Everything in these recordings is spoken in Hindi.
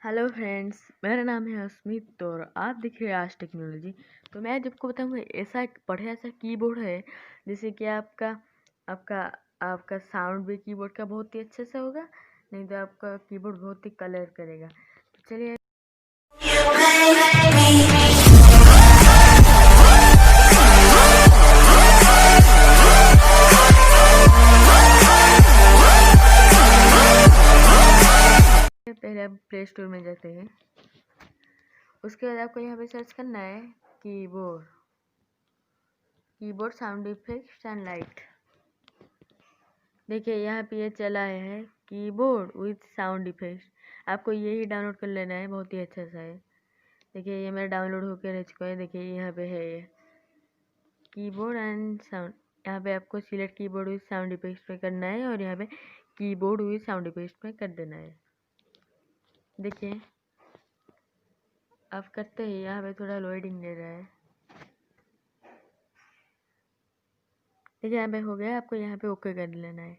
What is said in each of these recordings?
हेलो फ्रेंड्स, मेरा नाम है अस्मित और आप देख रहे हैं आज टेक्नोलॉजी। तो मैं आपको बताऊंगा ऐसा एक बढ़िया सा कीबोर्ड है जिससे कि आपका आपका आपका साउंड भी कीबोर्ड का बहुत ही अच्छे से होगा, नहीं तो आपका कीबोर्ड बहुत ही कलर करेगा। तो चलिए पहले आप प्ले स्टोर में जाते हैं। उसके बाद आपको यहाँ पे सर्च करना है keyboard sound effects and light. देखिए यहाँ पे ये चला है कीबोर्ड विथ साउंड इफेक्ट्स। आपको यही डाउनलोड कर लेना है, बहुत ही अच्छा सा है। देखिए ये मेरा डाउनलोड होकर रह चुका है। देखिए यहाँ पे है ये कीबोर्ड एंड साउंड। यहाँ पे आपको select keyboard with sound effects पे करना है और यहाँ पे कीबोर्ड विथ साउंड इफेक्ट्स पे कर देना है। देखिए आप करते ही यहाँ पे थोड़ा लोडिंग ले रहा है। देखिए यहाँ पे हो गया, आपको यहाँ पे ओके कर लेना है।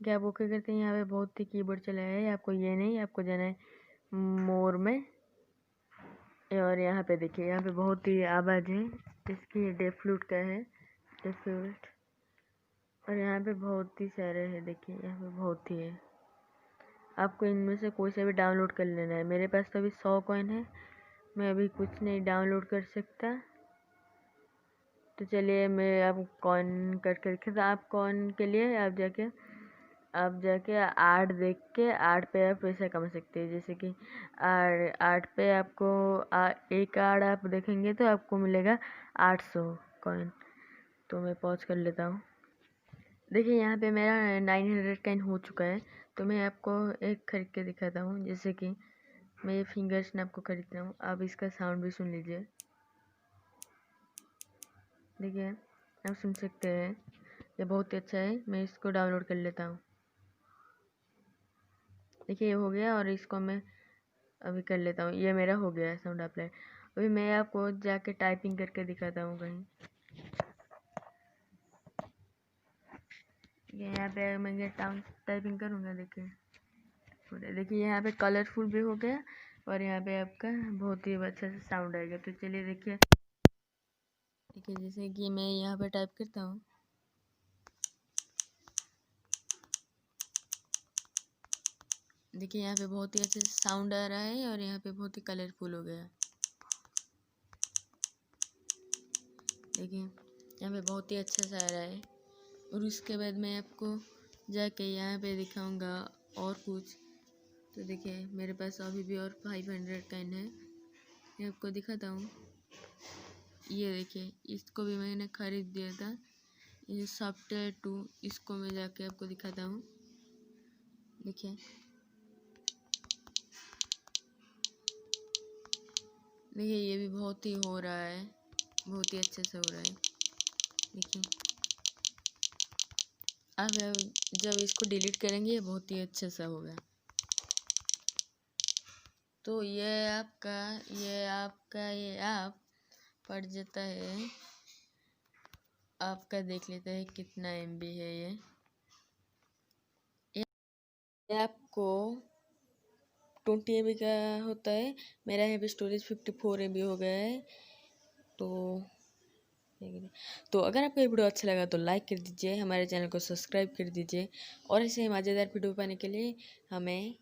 क्या आप ओके करते हैं, यहाँ पे बहुत ही कीबोर्ड चला है। आपको ये नहीं, आपको जाना है मोर में। और यहाँ पे देखिए यहाँ पे बहुत ही आवाज़ है, इसकी डेफ फ्लूट का है, डेफ फ्लूट। और यहाँ पे बहुत ही सारे हैं, देखिए यहाँ पे बहुत ही है। आपको इनमें से कोई सा भी डाउनलोड कर लेना है। मेरे पास तो अभी 100 कॉइन है, मैं अभी कुछ नहीं डाउनलोड कर सकता। तो चलिए मैं आप कॉइन करके रखे। आप कॉइन के लिए आप जाके आर्ट देख के आर्ट पे आप पैसा कमा सकते हैं। जैसे कि आर्ट पे आपको एक आर्ट आप देखेंगे तो आपको मिलेगा 800 कॉइन। तो मैं पॉज कर लेता हूँ। देखिए यहाँ पे मेरा 900 कॉइन हो चुका है। तो मैं आपको एक खरीद के दिखाता हूँ। जैसे कि मैं ये फिंगर स्नैप को खरीदता हूँ। आप इसका साउंड भी सुन लीजिए। देखिए आप सुन सकते हैं, ये बहुत ही अच्छा है। मैं इसको डाउनलोड कर लेता हूँ। देखिए ये हो गया और इसको मैं अभी कर लेता हूँ। ये मेरा हो गया है साउंड अप्लाई। अभी मैं आपको जाके टाइपिंग करके दिखाता हूँ कहीं। ये यहाँ पे मैं टाइपिंग करूँगा। देखिए यहाँ पे कलरफुल भी हो गया और यहाँ पे आपका बहुत ही अच्छा से साउंड आएगा। तो चलिए देखिए जैसे कि मैं यहाँ पे टाइप करता हूँ। देखिए यहाँ पे बहुत ही अच्छे से साउंड आ रहा है और यहाँ पे बहुत ही कलरफुल हो गया। देखिए यहाँ पे बहुत ही अच्छा सा आ रहा है। और उसके बाद मैं आपको जाके यहाँ पे दिखाऊंगा और कुछ। तो देखिए मेरे पास अभी भी और 500 कॉइन है। मैं आपको दिखाता हूँ। ये देखिए इसको भी मैंने खरीद दिया था। ये सॉफ्टवेयर 2, इसको मैं जाके आपको दिखाता हूँ। देखिए ये भी बहुत ही हो रहा है, बहुत ही अच्छे से हो रहा है। देखिए अब जब इसको डिलीट करेंगे ये बहुत ही अच्छे से होगा। तो ये आप पड़ जाता है। आपका देख लेते हैं कितना MB है ये आपको 20 MB का होता है। मेरा यहाँ पे स्टोरेज 54 MB हो गया है। तो अगर आपको ये वीडियो अच्छा लगा तो लाइक कर दीजिए, हमारे चैनल को सब्सक्राइब कर दीजिए और ऐसे ही मज़ेदार वीडियो पाने के लिए हमें